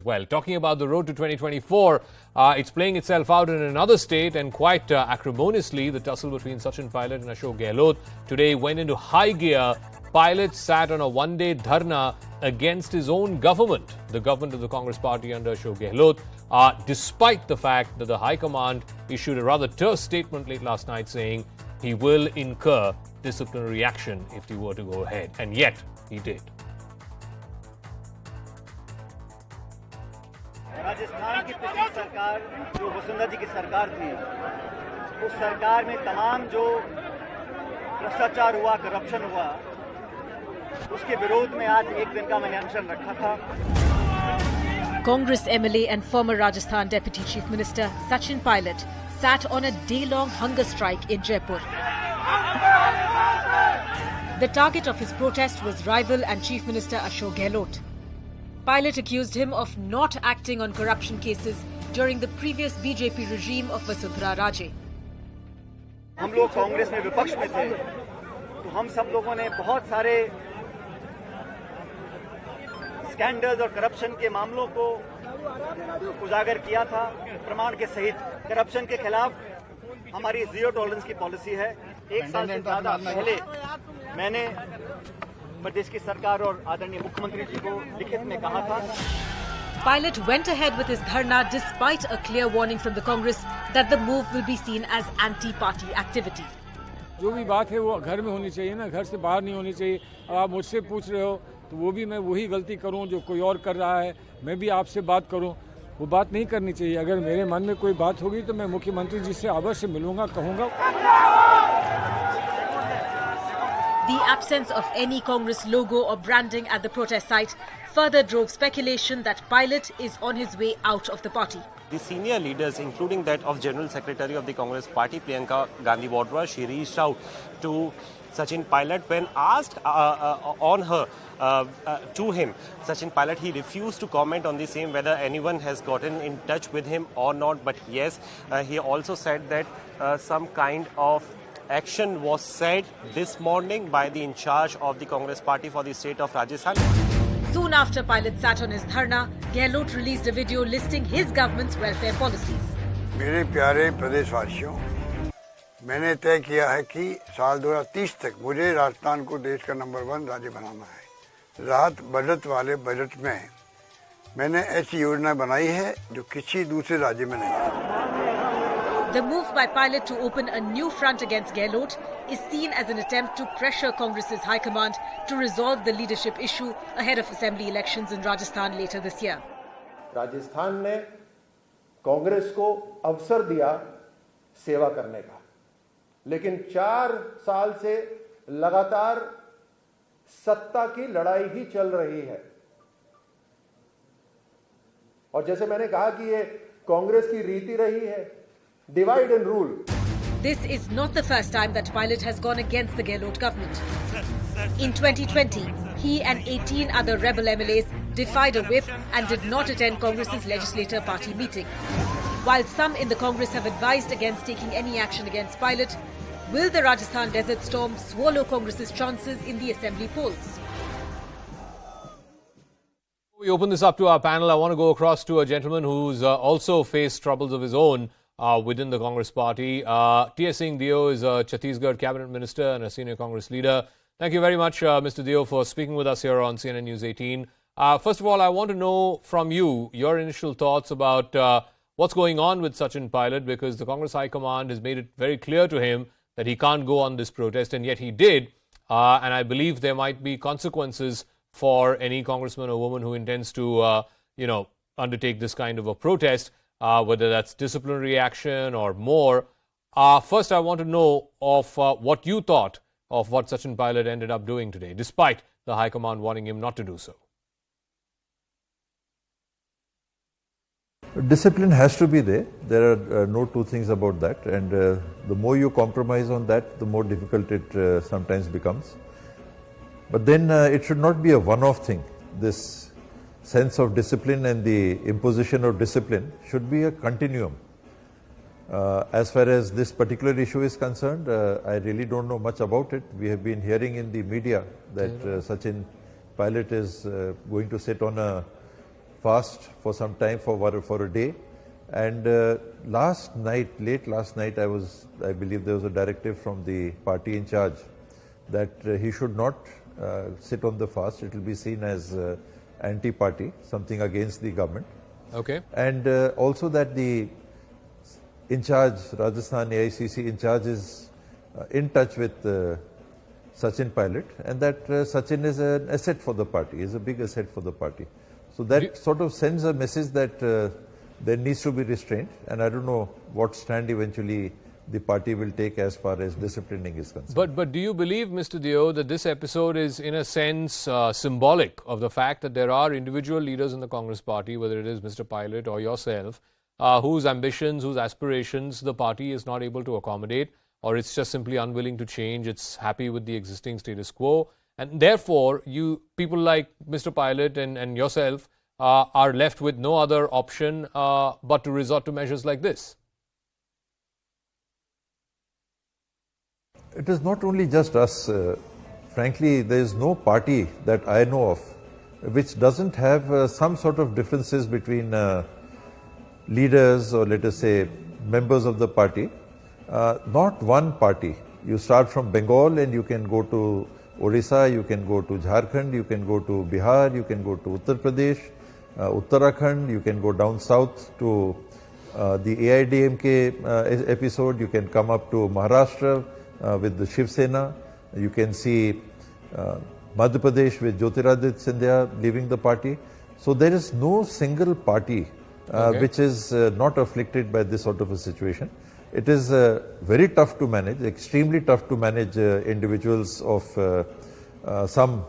Well, talking about the road to 2024, it's playing itself out in another state, and quite acrimoniously. The tussle between Sachin Pilot and Ashok Gehlot today went into high gear. Pilot sat on a one-day dharna against his own government, the government of the Congress party under Ashok Gehlot, despite the fact that the High Command issued a rather terse statement late last night saying he will incur disciplinary action if he were to go ahead. And yet, he did. Rajasthan की पिछली सरकार जो वसुंधरा जी की सरकार थी, उस सरकार में तमाम जो भ्रष्टाचार हुआ, करप्शन हुआ, उसके विरोध में आज एक दिन का मैंने अनशन रखा था। Congress MLA and former Rajasthan Deputy Chief Minister Sachin Pilot sat on a day-long hunger strike in Jaipur. The target of his protest was rival and Chief Minister Ashok Gehlot. Pilot accused him of not acting on corruption cases during the previous BJP regime of Vasundhara Raje. हम लोग कांग्रेस में विपक्ष में थे, तो हम सब लोगों ने बहुत सारे स्कैंडल्स और करप्शन के मामलों को उजागर किया था। प्रमाण के सहित करप्शन के खिलाफ हमारी जीरो टॉलरेंस की पॉलिसी है। एक साल से ज्यादा पहले मैंने प्रदेश की सरकार और आदरणीय मुख्यमंत्री जी को लिखित में कहा था। Pilot went ahead with his dharna despite a clear warning from the Congress that the move will be seen as anti-party activity. जो भी बात है वो घर में होनी चाहिए ना, घर से बाहर नहीं होनी चाहिए। अब आप मुझसे पूछ रहे हो तो वो भी मैं वही गलती करूं जो कोई और कर रहा है, मैं भी आपसे बात करूं, वो बात नहीं करनी चाहिए। अगर मेरे मन में कोई बात होगी तो मैं मुख्यमंत्री जी से अवश्य मिलूंगा, कहूंगा। The absence of any Congress logo or branding at the protest site further drove speculation that Pilot is on his way out of the party. The senior leaders, including that of General Secretary of the Congress Party, Priyanka Gandhi Vadra, she reached out to Sachin Pilot when asked to him. Sachin Pilot, he refused to comment on the same, whether anyone has gotten in touch with him or not. But yes, he also said that some kind of action was said this morning by the in charge of the Congress party for the state of Rajasthan. Soon after Pilot sat on his dharna, Gehlot released a video listing his government's welfare policies. मेरे प्यारे प्रदेशवासियों, मैंने तय किया है कि साल 2030 तक मुझे राजस्थान को देश का नंबर 1 राज्य बनाना है। राहत बजट वाले बजट में मैंने ऐसी योजना बनाई है जो किसी दूसरे राज्य में नहीं है। The move by Pilot to open a new front against Gehlot is seen as an attempt to pressure Congress's High Command to resolve the leadership issue ahead of assembly elections in Rajasthan later this year. Rajasthan ने कांग्रेस को अवसर दिया सेवा करने का, लेकिन 4 साल से लगातार सत्ता की लड़ाई ही चल रही है। और जैसे मैंने कहा कि ये कांग्रेस की रीति रही है, divide and rule. This is not the first time that Pilot has gone against the Gehlot government. In 2020, he and 18 other rebel MLAs defied a whip and did not attend Congress's legislature party meeting. While some in the Congress have advised against taking any action against Pilot, will the Rajasthan Desert Storm swallow Congress's chances in the assembly polls? We open this up to our panel. I want to go across to a gentleman who's also faced troubles of his own within the Congress party. T.S. Singh Dio is a Chhattisgarh cabinet minister and a senior Congress leader. Thank you very much, Mr. Dio, for speaking with us here on CNN News 18. First of all, I want to know from you your initial thoughts about what's going on with Sachin Pilot, because the Congress High Command has made it very clear to him that he can't go on this protest, and yet he did. And I believe there might be consequences for any congressman or woman who intends to, undertake this kind of a protest. Whether that's disciplinary action or more. First, I want to know of what you thought of what Sachin Pilot ended up doing today, despite the High Command warning him not to do so. Discipline has to be there. There are no two things about that. And the more you compromise on that, the more difficult it sometimes becomes. But then it should not be a one-off thing. This sense of discipline and the imposition of discipline should be a continuum. As far as this particular issue is concerned, I really don't know much about it. We have been hearing in the media that Sachin Pilot is going to sit on a fast for some time for a day. And last night, late last night, I believe there was a directive from the party in charge that he should not sit on the fast. It will be seen as anti-party, something against the government. Okay. And also that the in charge, Rajasthan AICC in charge is in touch with Sachin Pilot, and that Sachin is an asset for the party, is a big asset for the party. So that sort of sends a message that there needs to be restraint, and I don't know what stand eventually the party will take as far as disciplining is concerned. But do you believe, Mr. Dio, that this episode is in a sense symbolic of the fact that there are individual leaders in the Congress party, whether it is Mr. Pilot or yourself, whose ambitions, whose aspirations the party is not able to accommodate, or it's just simply unwilling to change, it's happy with the existing status quo, and therefore people like Mr. Pilot and yourself are left with no other option but to resort to measures like this? It is not only just us. Frankly, there is no party that I know of which doesn't have some sort of differences between leaders or let us say members of the party. Not one party. You start from Bengal and you can go to Odisha, you can go to Jharkhand, you can go to Bihar, you can go to Uttar Pradesh, Uttarakhand, you can go down south to the AIDMK episode, you can come up to Maharashtra with the Shiv Sena, you can see Madhya Pradesh with Jyotiraditya Scindia leaving the party. So there is no single party which is not afflicted by this sort of a situation. It is very tough to manage, extremely tough to manage individuals of some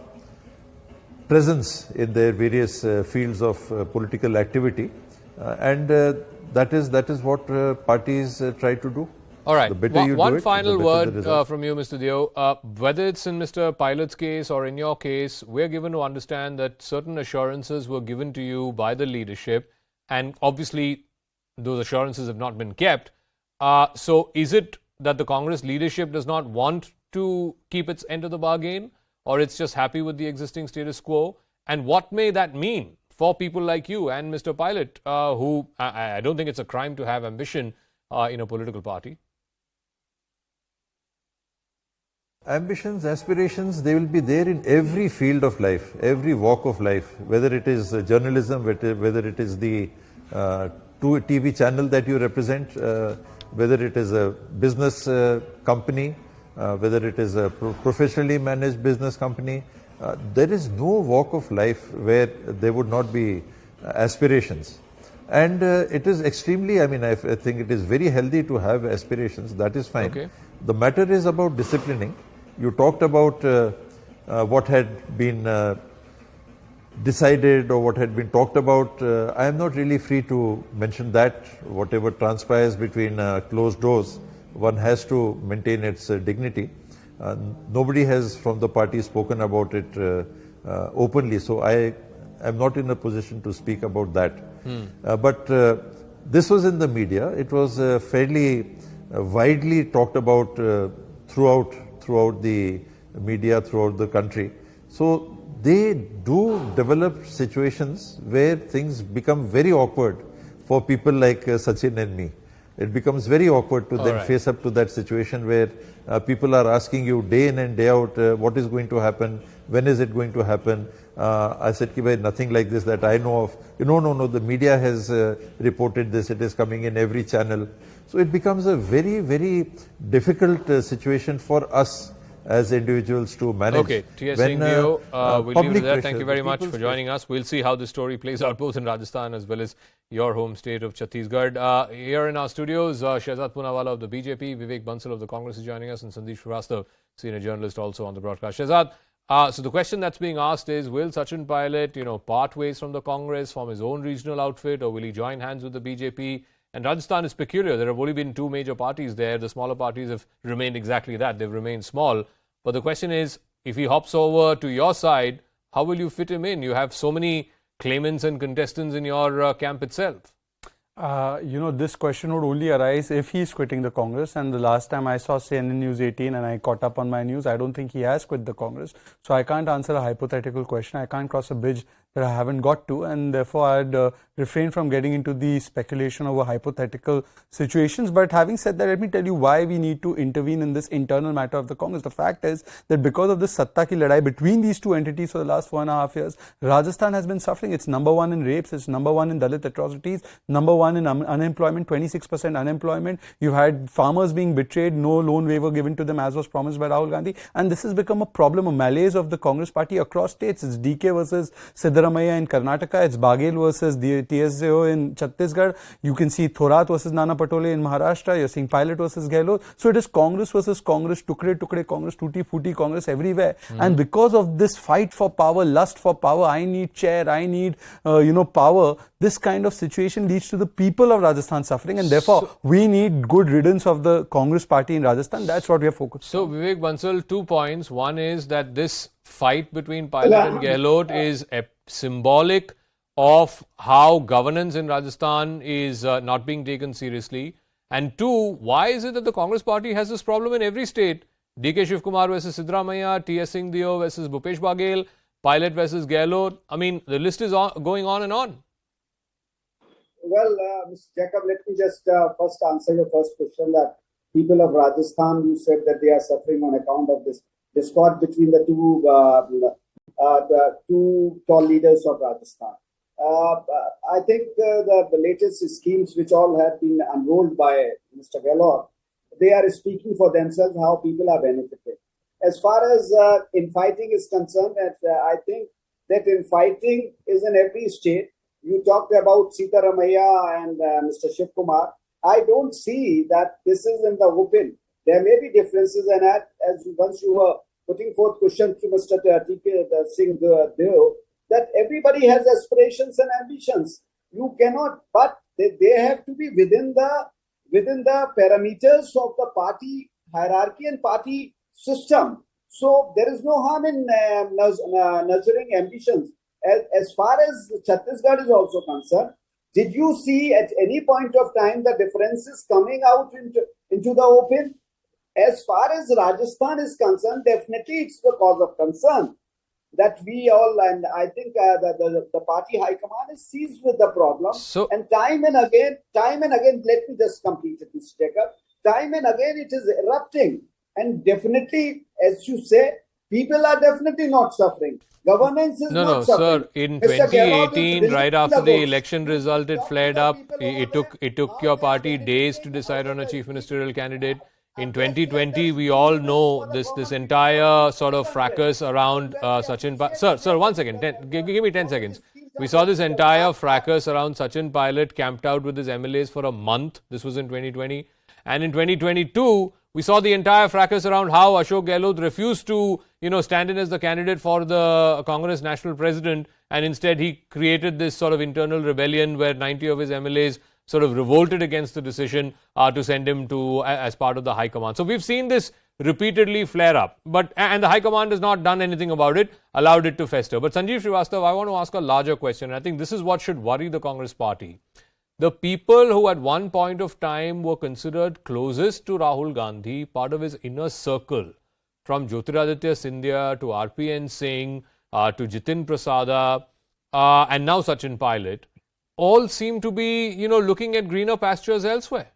presence in their various fields of political activity, and that is what parties try to do. All right. The better you One do it, final the better the word results. from you, Mr. Dio. Whether it's in Mr. Pilot's case or in your case, we're given to understand that certain assurances were given to you by the leadership, and obviously those assurances have not been kept. So is it that the Congress leadership does not want to keep its end of the bargain, or it's just happy with the existing status quo? And what may that mean for people like you and Mr. Pilot, who I don't think it's a crime to have ambition in a political party? Ambitions, aspirations, they will be there in every field of life, every walk of life, whether it is journalism, whether it is the TV channel that you represent, whether it is a business company, whether it is a professionally managed business company. There is no walk of life where there would not be aspirations. And it is extremely, I think it is very healthy to have aspirations, that is fine. Okay. The matter is about disciplining. You talked about what had been decided or what had been talked about. I am not really free to mention that. Whatever transpires between closed doors, one has to maintain its dignity. Nobody has from the party spoken about it openly, so I am not in a position to speak about that. But this was in the media. It was fairly widely talked about throughout the media, throughout the country. So they do develop situations where things become very awkward for people like Sachin and me. It becomes very awkward to then face up to that situation where people are asking you day in and day out, what is going to happen, when is it going to happen. I said, nothing like this that I know of. No, the media has reported this, it is coming in every channel. So it becomes a very, very difficult situation for us as individuals to manage. Okay, T.S. Dio, we'll leave it there. Thank you very much for joining us. We'll see how this story plays out both in Rajasthan as well as your home state of Chhattisgarh. Here in our studios, Shehzad Poonawala of the BJP, Vivek Bansal of the Congress is joining us, and Sandeep Shrivastava, senior journalist also on the broadcast. Shehzad, so the question that's being asked is, will Sachin Pilot, part ways from the Congress, form his own regional outfit, or will he join hands with the BJP? And Rajasthan is peculiar. There have only been two major parties there. The smaller parties have remained exactly that. They've remained small. But the question is, if he hops over to your side, how will you fit him in? You have so many claimants and contestants in your camp itself. This question would only arise if he's quitting the Congress. And the last time I saw CNN News18 and I caught up on my news, I don't think he has quit the Congress. So I can't answer a hypothetical question. I can't cross a bridge that I haven't got to, and therefore I'd refrain from getting into the speculation over hypothetical situations. But having said that, let me tell you why we need to intervene in this internal matter of the Congress. The fact is that because of this satta ki ladai between these two entities for the last 4.5 years, Rajasthan has been suffering. It's number one in rapes, it's number one in Dalit atrocities, number one in unemployment, 26% unemployment. You had farmers being betrayed, no loan waiver given to them as was promised by Rahul Gandhi, and this has become a problem, a malaise of the Congress party across states. It's DK versus Siddaramaiah in Karnataka, it's Baghel versus the TSO in Chhattisgarh, you can see Thorat versus Nana Patole in Maharashtra, you're seeing Pilot versus Gehlot. So it is Congress versus Congress, tukde tukde Congress, tutti futti Congress everywhere. And because of this fight for power, lust for power, I need chair, I need power, this kind of situation leads to the people of Rajasthan suffering, and therefore we need good riddance of the Congress party in Rajasthan. That's what we are focused on. So Vivek Bansal, 2 points. One is that this fight between Pilot and Gehlot is symbolic of how governance in Rajasthan is not being taken seriously. And 2, why is it that the Congress party has this problem in every state? DK Shivkumar versus Siddaramaiah, TS Singh Dio versus Bhupesh Baghel, Pilot versus Gehlot. I mean, the list is going on and on. Well, Mr. Jacob, let me just first answer your first question, that people of Rajasthan, you said that they are suffering on account of this discord between the two tall leaders of Rajasthan. I think the latest schemes which all have been unrolled by Mr. Gehlot, they are speaking for themselves how people are benefited. As far as infighting is concerned, I think that infighting is in every state. You talked about Siddaramaiah and Mr. Shivkumar. I don't see that this is in the open. There may be differences, and as once you were putting forth questions to Mr. Singh Dio, that everybody has aspirations and ambitions. You cannot, but they have to be within the parameters of the party hierarchy and party system. So there is no harm in nurturing ambitions. As far as Chhattisgarh is also concerned, did you see at any point of time the differences coming out into the open? As far as Rajasthan is concerned, definitely it's the cause of concern that we all, and I think the party high command is seized with the problem. And time and again, let me just complete it, Mr. Jacob. Time and again it is erupting. And definitely, as you say, people are definitely not suffering. Governance is not suffering. Sir. In 2018, right after the election result, it flared up. It took your party days to decide on a chief ministerial candidate. In 2020, we all know this entire sort of fracas around Sachin. Sir, 1 second. Give me 10 seconds. We saw this entire fracas around Sachin Pilot camped out with his MLAs for a month. This was in 2020. And in 2022, we saw the entire fracas around how Ashok Gehlot refused to, stand in as the candidate for the Congress national president, and instead he created this sort of internal rebellion where 90 of his MLAs sort of revolted against the decision to send him to as part of the high command. So we've seen this repeatedly flare up, and the high command has not done anything about it, allowed it to fester. But Sanjeev Srivastava, I want to ask a larger question. I think this is what should worry the Congress party. The people who at one point of time were considered closest to Rahul Gandhi, part of his inner circle, from Jyotiraditya Scindia to RPN Singh to Jitin Prasada and now Sachin Pilot, all seem to be, looking at greener pastures elsewhere.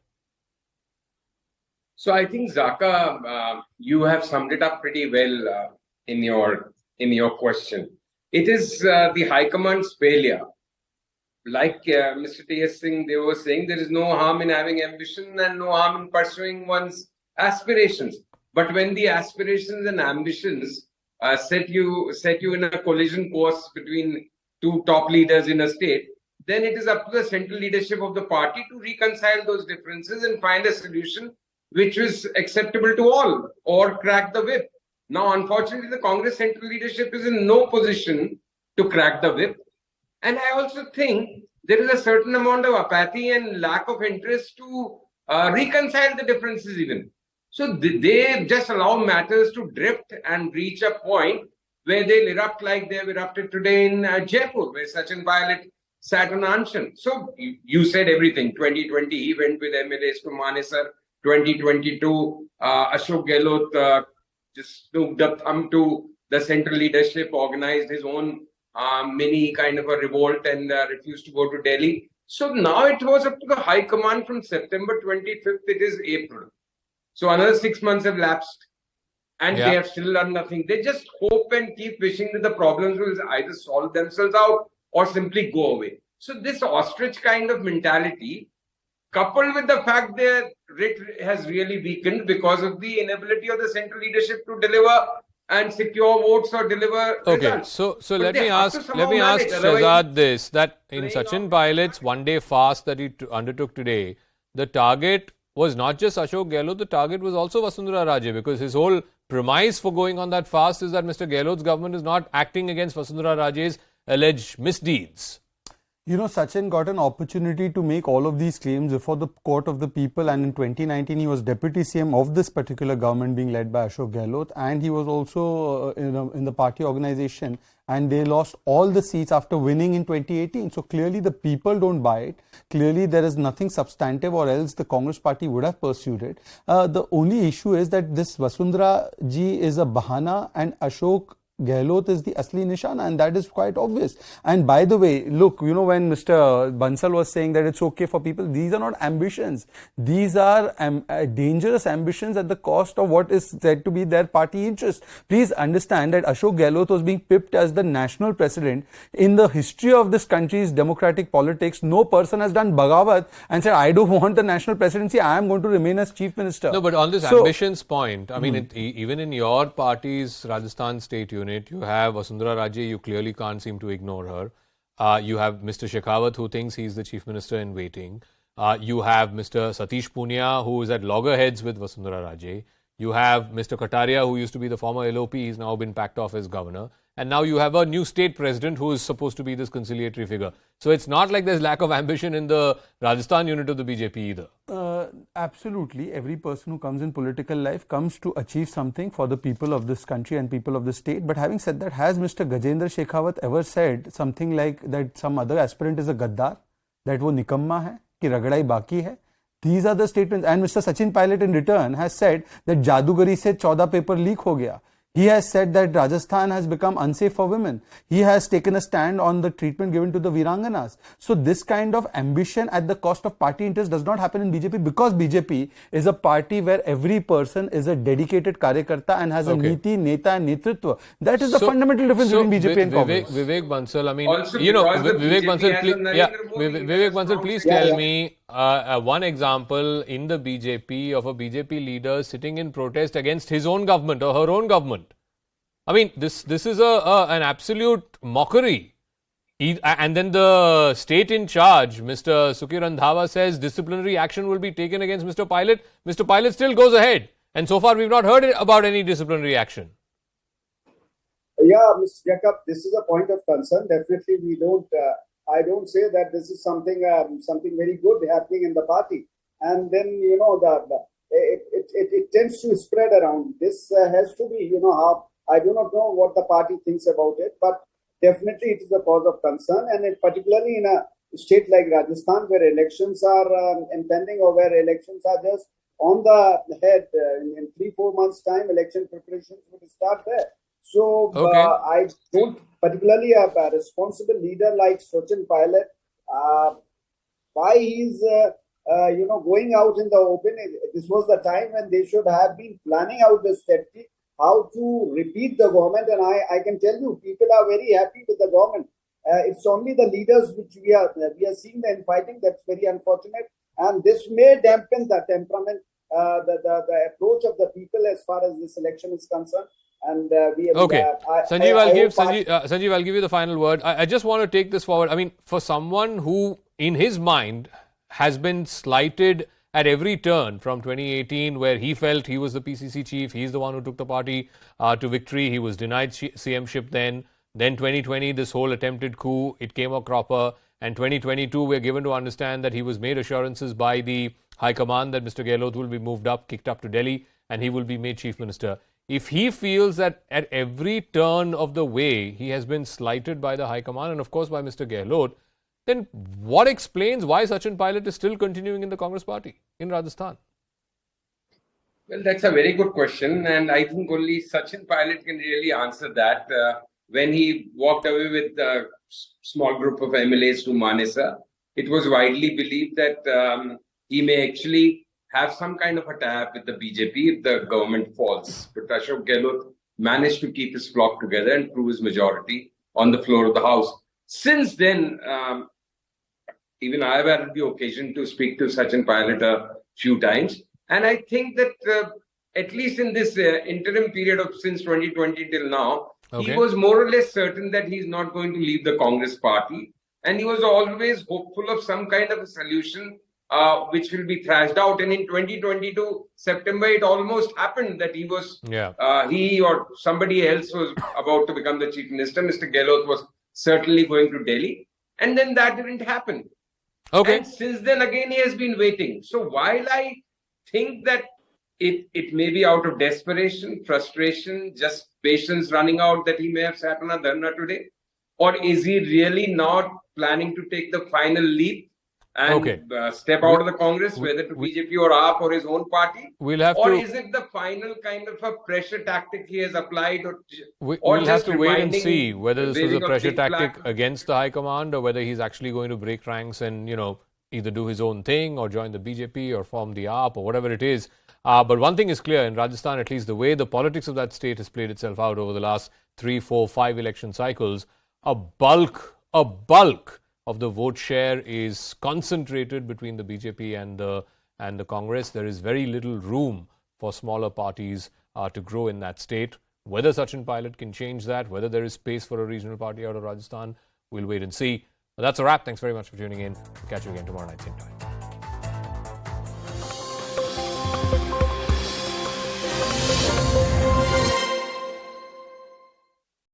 So I think, Zaka, you have summed it up pretty well in your question. It is the High Command's failure. Like Mr. T.S. Singh, they were saying, there is no harm in having ambition and no harm in pursuing one's aspirations. But when the aspirations and ambitions set you in a collision course between two top leaders in a state, then it is up to the central leadership of the party to reconcile those differences and find a solution which was acceptable to all, or crack the whip. Now, unfortunately, the Congress central leadership is in no position to crack the whip. And I also think there is a certain amount of apathy and lack of interest to reconcile the differences even. So they just allow matters to drift and reach a point where they'll erupt like they've erupted today in Jaipur, where Sachin Pilot sat on Anshan. So you said everything. 2020, he went with MLAs to Manesar. 2022, Ashok Gehlot just snooped up thumb to the central leadership, organized his own mini kind of a revolt and refused to go to Delhi. So now it was up to the High Command from September 25th, it is April. So another 6 months have lapsed and they have still done nothing. They just hope and keep wishing that the problems will either solve themselves out or simply go away. So this ostrich kind of mentality, coupled with the fact that writ has really weakened because of the inability of the central leadership to deliver and secure votes or deliver results. So let me ask Shahzad this, that in Sachin Pilot's one-day fast that he undertook today, the target was not just Ashok Gehlot, the target was also Vasundhara Raje, because his whole premise for going on that fast is that Mr. Gehlot's government is not acting against Vasundhara Raje's alleged misdeeds. You know, Sachin got an opportunity to make all of these claims before the court of the people, and in 2019 he was deputy CM of this particular government being led by Ashok Gehlot, and he was also in the party organization, and they lost all the seats after winning in 2018. So clearly the people don't buy it. Clearly there is nothing substantive, or else the Congress party would have pursued it. The only issue is that this Vasundhara ji is a bahana and Ashok Gehlot is the asli nishana, and that is quite obvious. And by the way, look, you know, when Mr. Bansal was saying that it's okay for people, these are not ambitions. These are dangerous ambitions at the cost of what is said to be their party interest. Please understand that Ashok Gehlot was being pipped as the national president. In the history of this country's democratic politics, no person has done bagawat and said, I don't want the national presidency, I am going to remain as chief minister. No, but on this ambitions point, I mean, even in your party's Rajasthan state unit, you have Vasundhara Raje, you clearly can't seem to ignore her. You have Mr. Shekhawat, who thinks he's the chief minister in waiting. You have Mr. Satish Punia, who is at loggerheads with Vasundhara Raje. You have Mr. Kataria, who used to be the former LOP, he's now been packed off as governor. And now you have a new state president who is supposed to be this conciliatory figure. So it's not like there's lack of ambition in the Rajasthan unit of the BJP either. Absolutely. Every person who comes in political life comes to achieve something for the people of this country and people of the state. But having said that, has Mr. Gajendra Shekhawat ever said something like that some other aspirant is a gaddar, that wo nikamma hai, ki ragadai baki hai? These are the statements. And Mr. Sachin Pilot in return has said that Jadugari se 14 paper leak ho gaya. He has said that Rajasthan has become unsafe for women. He has taken a stand on the treatment given to the Viranganas. So this kind of ambition at the cost of party interest does not happen in BJP, because BJP is a party where every person is a dedicated karyakarta and has a niti, neta and netritva. That is the fundamental difference between BJP and Congress. Vivek Bansal, I mean, you know, Vivek Bansal, please tell me one example in the BJP of a BJP leader sitting in protest against his own government or her own government. I mean, this is an absolute mockery. And then the state in charge, Mr. Sukhi Randhawa, says disciplinary action will be taken against Mr. Pilot. Mr. Pilot still goes ahead. And so far, we've not heard about any disciplinary action. Yeah, Mr. Jacob, this is a point of concern. Definitely, we don't. I don't say that this is something very good happening in the party. And then, you know, it tends to spread around. This has to be, you know, how. I do not know what the party thinks about it, but definitely it is a cause of concern, and particularly in a state like Rajasthan, where elections are impending, or where elections are just on the head. In 3-4 months' time, election preparations will start there. So I don't, particularly a responsible leader like Sachin Pilot, why he's going out in the open. This was the time when they should have been planning out the strategy, how to repeat the government, and I can tell you, people are very happy with the government. It's only the leaders which we are seeing the infighting. That's very unfortunate, and this may dampen the temperament, the approach of the people as far as this election is concerned. And Sanjeev, I'll give you the final word. I just want to take this forward. I mean, for someone who, in his mind, has been slighted at every turn from 2018, where he felt he was the PCC chief, he's the one who took the party to victory. He was denied CMship then. Then 2020, this whole attempted coup, it came a cropper. And 2022, we're given to understand that he was made assurances by the High Command that Mr. Gehlot will be moved up, kicked up to Delhi, and he will be made chief minister. If he feels that at every turn of the way he has been slighted by the High Command and of course by Mr. Gehlot, then what explains why Sachin Pilot is still continuing in the Congress party in Rajasthan? Well, that's a very good question, and I think only Sachin Pilot can really answer that. when he walked away with a small group of MLAs to Manesa, it was widely believed that he may actually have some kind of a tie-up with the BJP if the government falls. But Ashok Gehlot managed to keep his flock together and prove his majority on the floor of the House. Since then, even I have had the occasion to speak to Sachin Pilot a few times. And I think that at least in this interim period of since 2020 till now, he was more or less certain that he's not going to leave the Congress party. And he was always hopeful of some kind of a solution which will be thrashed out. And in 2022 September, it almost happened that he was, he or somebody else was about to become the Chief Minister. Mr. Gehlot was certainly going to Delhi. And then that didn't happen. And since then, again, he has been waiting. So while I think that it may be out of desperation, frustration, just patience running out that he may have sat on a dharna today, or is he really not planning to take the final leap and step out of the Congress, whether to BJP or AAP or his own party? Or is it the final kind of a pressure tactic he has applied? We'll have to wait and see whether this was a pressure tactic against the High Command or whether he's actually going to break ranks and, you know, either do his own thing or join the BJP or form the AAP or whatever it is. But one thing is clear, in Rajasthan, at least the way the politics of that state has played itself out over the last 3, 4, 5 election cycles, a bulk of the vote share is concentrated between the BJP and the Congress. There is very little room for smaller parties to grow in that state. Whether Sachin Pilot can change that, whether there is space for a regional party out of Rajasthan, we'll wait and see. But that's a wrap. Thanks very much for tuning in. Catch you again tomorrow night, same time.